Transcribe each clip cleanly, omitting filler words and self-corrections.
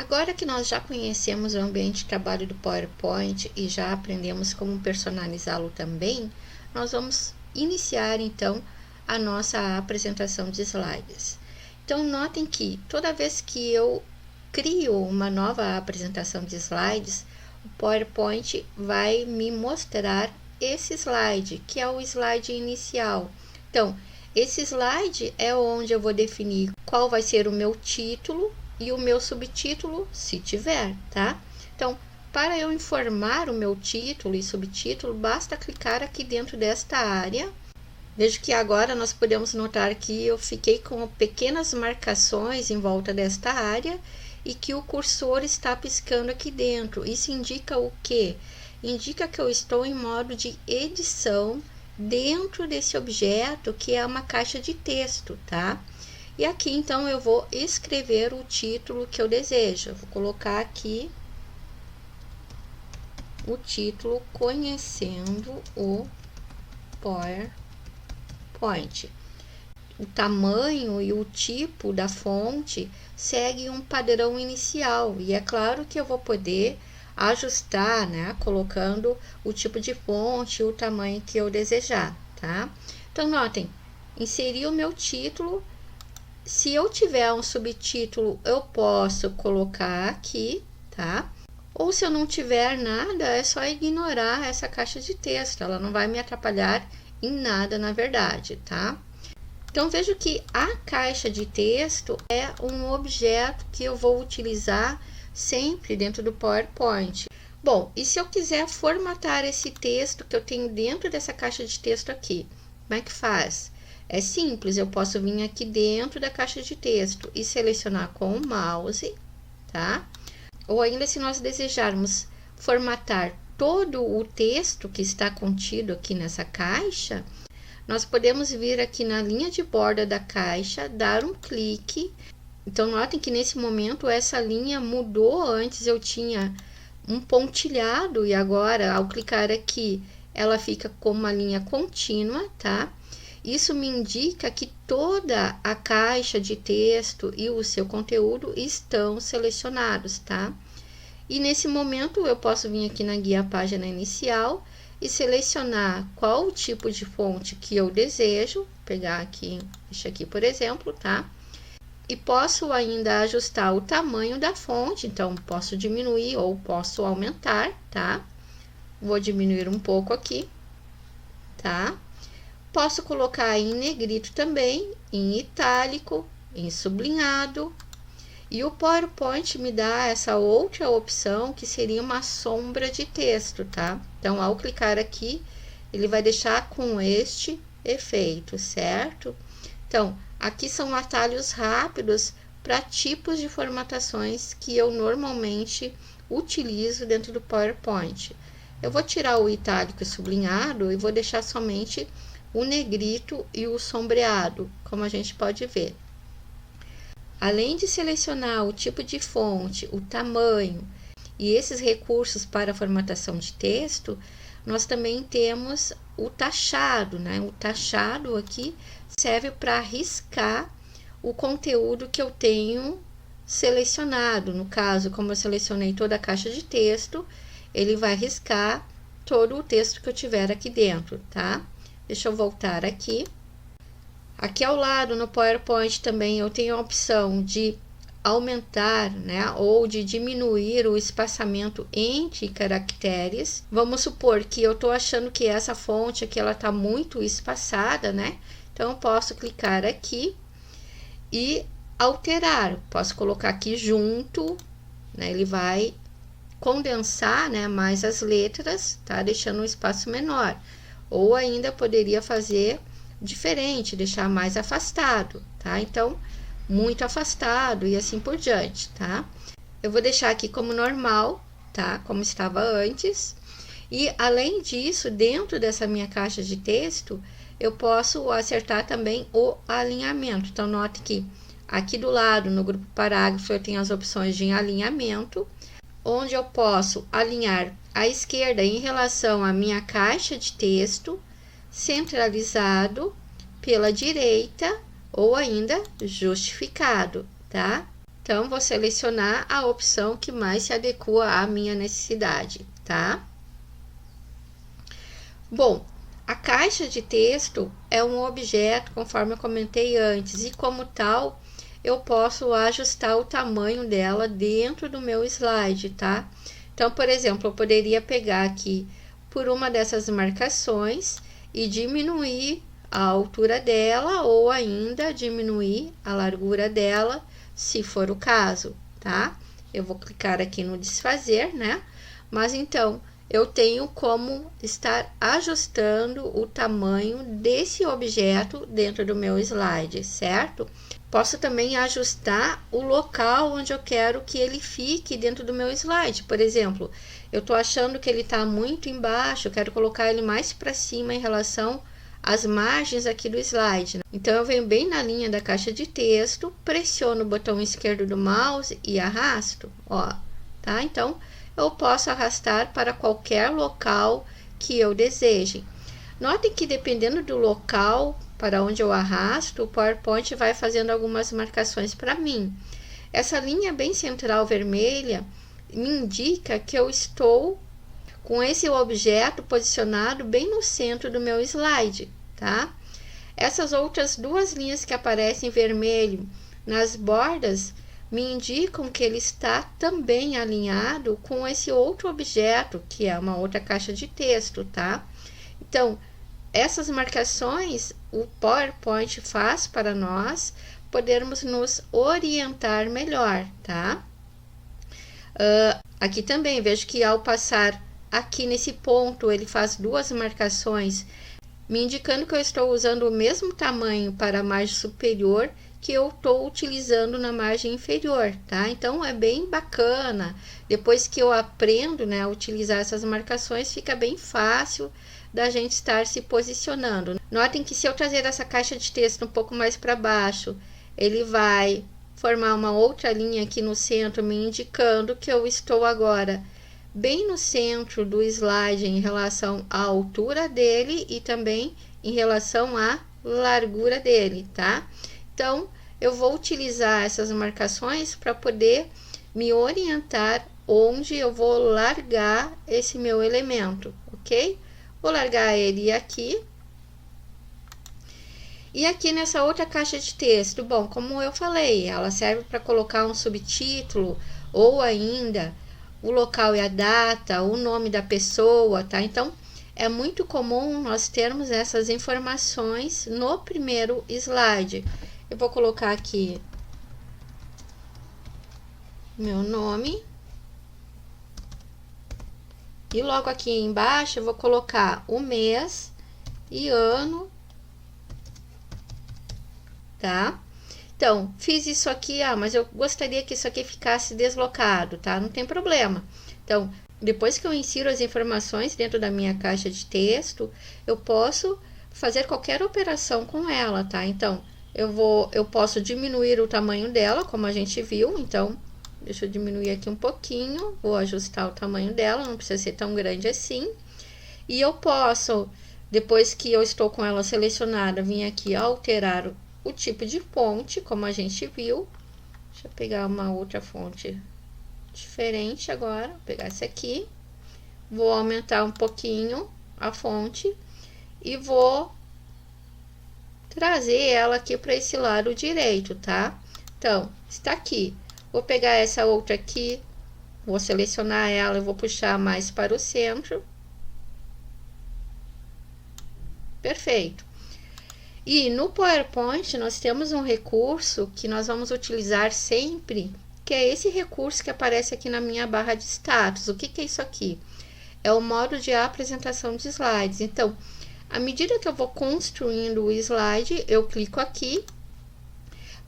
Agora que nós já conhecemos o ambiente de trabalho do PowerPoint e já aprendemos como personalizá-lo também, nós vamos iniciar então a nossa apresentação de slides. Então, notem que toda vez que eu crio uma nova apresentação de slides, o PowerPoint vai me mostrar esse slide, que é o slide inicial. Então, esse slide é onde eu vou definir qual vai ser o meu título e o meu subtítulo, se tiver, tá? Então, para eu informar o meu título e subtítulo, basta clicar aqui dentro desta área. Vejo que agora nós podemos notar que eu fiquei com pequenas marcações em volta desta área e que o cursor está piscando aqui dentro. Isso indica o quê? Indica que eu estou em modo de edição dentro desse objeto, que é uma caixa de texto, tá? E aqui, então, eu vou escrever o título que eu desejo. Eu vou colocar aqui o título Conhecendo o PowerPoint. O tamanho e o tipo da fonte segue um padrão inicial. E é claro que eu vou poder ajustar, né? Colocando o tipo de fonte e o tamanho que eu desejar, tá? Então, notem, inseri o meu título. Se eu tiver um subtítulo, eu posso colocar aqui, tá? Ou se eu não tiver nada, é só ignorar essa caixa de texto. Ela não vai me atrapalhar em nada, na verdade, tá? Então, vejo que a caixa de texto é um objeto que eu vou utilizar sempre dentro do PowerPoint. Bom, e se eu quiser formatar esse texto que eu tenho dentro dessa caixa de texto aqui, como é que faz? É simples, eu posso vir aqui dentro da caixa de texto e selecionar com o mouse, tá? Ou ainda, se nós desejarmos formatar todo o texto que está contido aqui nessa caixa, nós podemos vir aqui na linha de borda da caixa, dar um clique. Então, notem que nesse momento essa linha mudou. Antes eu tinha um pontilhado e agora, ao clicar aqui, ela fica com uma linha contínua, tá? Isso me indica que toda a caixa de texto e o seu conteúdo estão selecionados, tá? E nesse momento eu posso vir aqui na guia página inicial e selecionar qual o tipo de fonte que eu desejo, pegar aqui, deixa aqui, por exemplo, tá? E posso ainda ajustar o tamanho da fonte, então posso diminuir ou posso aumentar, tá? Vou diminuir um pouco aqui, tá? Posso colocar em negrito também, em itálico, em sublinhado. E o PowerPoint me dá essa outra opção, que seria uma sombra de texto, tá? Então, ao clicar aqui, ele vai deixar com este efeito, certo? Então, aqui são atalhos rápidos para tipos de formatações que eu normalmente utilizo dentro do PowerPoint. Eu vou tirar o itálico e sublinhado e vou deixar somente o negrito e o sombreado, como a gente pode ver. Além de selecionar o tipo de fonte, o tamanho e esses recursos para a formatação de texto, nós também temos o taxado, né? O taxado aqui serve para riscar o conteúdo que eu tenho selecionado. No caso, como eu selecionei toda a caixa de texto, ele vai riscar todo o texto que eu tiver aqui dentro, tá? Deixa eu voltar aqui. Aqui ao lado no PowerPoint também eu tenho a opção de aumentar, né, ou de diminuir o espaçamento entre caracteres. Vamos supor que eu estou achando que essa fonte aqui ela está muito espaçada, né? Então eu posso clicar aqui e alterar. Posso colocar aqui junto, né? Ele vai condensar, né, mais as letras, tá? Deixando um espaço menor. Ou ainda poderia fazer diferente, deixar mais afastado, tá? Então, muito afastado e assim por diante, tá? Eu vou deixar aqui como normal, tá? Como estava antes. E, além disso, dentro dessa minha caixa de texto, eu posso acertar também o alinhamento. Então, note que aqui do lado, no grupo parágrafo, eu tenho as opções de alinhamento, onde eu posso alinhar à esquerda em relação à minha caixa de texto, centralizado, pela direita ou ainda justificado, tá? Então, vou selecionar a opção que mais se adequa à minha necessidade, tá? Bom, a caixa de texto é um objeto, conforme eu comentei antes, e como tal, eu posso ajustar o tamanho dela dentro do meu slide, tá? Então, por exemplo, eu poderia pegar aqui por uma dessas marcações e diminuir a altura dela ou ainda diminuir a largura dela, se for o caso, tá? Eu vou clicar aqui no desfazer, né? Mas então, eu tenho como estar ajustando o tamanho desse objeto dentro do meu slide, certo? Posso também ajustar o local onde eu quero que ele fique dentro do meu slide. Por exemplo, eu estou achando que ele está muito embaixo, eu quero colocar ele mais para cima em relação às margens aqui do slide, né? Então, eu venho bem na linha da caixa de texto, pressiono o botão esquerdo do mouse e arrasto, ó, tá? Então, eu posso arrastar para qualquer local que eu deseje. Notem que dependendo do local para onde eu arrasto, o PowerPoint vai fazendo algumas marcações para mim. Essa linha bem central vermelha me indica que eu estou com esse objeto posicionado bem no centro do meu slide, tá? Essas outras duas linhas que aparecem em vermelho nas bordas me indicam que ele está também alinhado com esse outro objeto, que é uma outra caixa de texto, tá? Então, essas marcações o PowerPoint faz para nós podermos nos orientar melhor, tá? Aqui também vejo que ao passar aqui nesse ponto, ele faz duas marcações, me indicando que eu estou usando o mesmo tamanho para a margem superior que eu estou utilizando na margem inferior, tá? Então, é bem bacana. Depois que eu aprendo, né, a utilizar essas marcações, fica bem fácil da gente estar se posicionando. Notem que se eu trazer essa caixa de texto um pouco mais para baixo, ele vai formar uma outra linha aqui no centro, me indicando que eu estou agora bem no centro do slide em relação à altura dele e também em relação à largura dele, tá? Então, eu vou utilizar essas marcações para poder me orientar onde eu vou largar esse meu elemento, ok? Vou largar ele aqui. E aqui nessa outra caixa de texto, bom, como eu falei, ela serve para colocar um subtítulo ou ainda o local e a data, o nome da pessoa, tá? Então, é muito comum nós termos essas informações no primeiro slide. Eu vou colocar aqui meu nome. E logo aqui embaixo eu vou colocar o mês e ano, tá? Então, fiz isso aqui, mas eu gostaria que isso aqui ficasse deslocado, tá? Não tem problema. Então, depois que eu insiro as informações dentro da minha caixa de texto, eu posso fazer qualquer operação com ela, tá? Então, eu posso diminuir o tamanho dela, como a gente viu. Então, deixa eu diminuir aqui um pouquinho, vou ajustar o tamanho dela, não precisa ser tão grande assim. E eu posso, depois que eu estou com ela selecionada, vir aqui alterar o tipo de fonte, como a gente viu. Deixa eu pegar uma outra fonte diferente agora, vou pegar essa aqui. Vou aumentar um pouquinho a fonte e vou trazer ela aqui para esse lado direito, tá? Então, está aqui. Vou pegar essa outra aqui, vou selecionar ela e vou puxar mais para o centro. Perfeito. E no PowerPoint nós temos um recurso que nós vamos utilizar sempre, que é esse recurso que aparece aqui na minha barra de status. O que é isso aqui? É o modo de apresentação de slides. Então, à medida que eu vou construindo o slide, eu clico aqui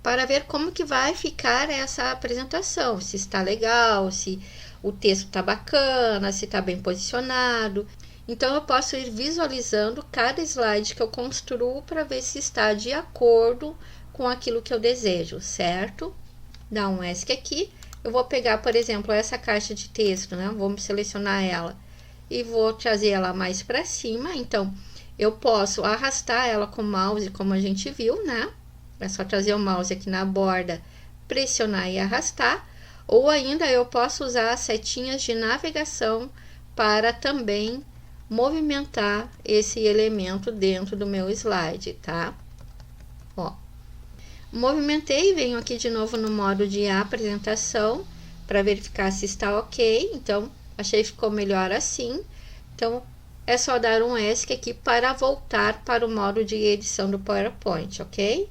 para ver como que vai ficar essa apresentação, se está legal, se o texto está bacana, se está bem posicionado. Então, eu posso ir visualizando cada slide que eu construo para ver se está de acordo com aquilo que eu desejo, certo? Dá um ESC aqui. Eu vou pegar, por exemplo, essa caixa de texto, né? Vamos selecionar ela e vou trazer ela mais para cima. Então, eu posso arrastar ela com o mouse, como a gente viu, né? É só trazer o mouse aqui na borda pressionar e arrastar, ou ainda eu posso usar as setinhas de navegação para também movimentar esse elemento dentro do meu slide, tá? Ó, movimentei, venho aqui de novo no modo de apresentação para verificar se está ok. Então, achei que ficou melhor assim. Então, é só dar um ESC aqui para voltar para o modo de edição do PowerPoint, ok?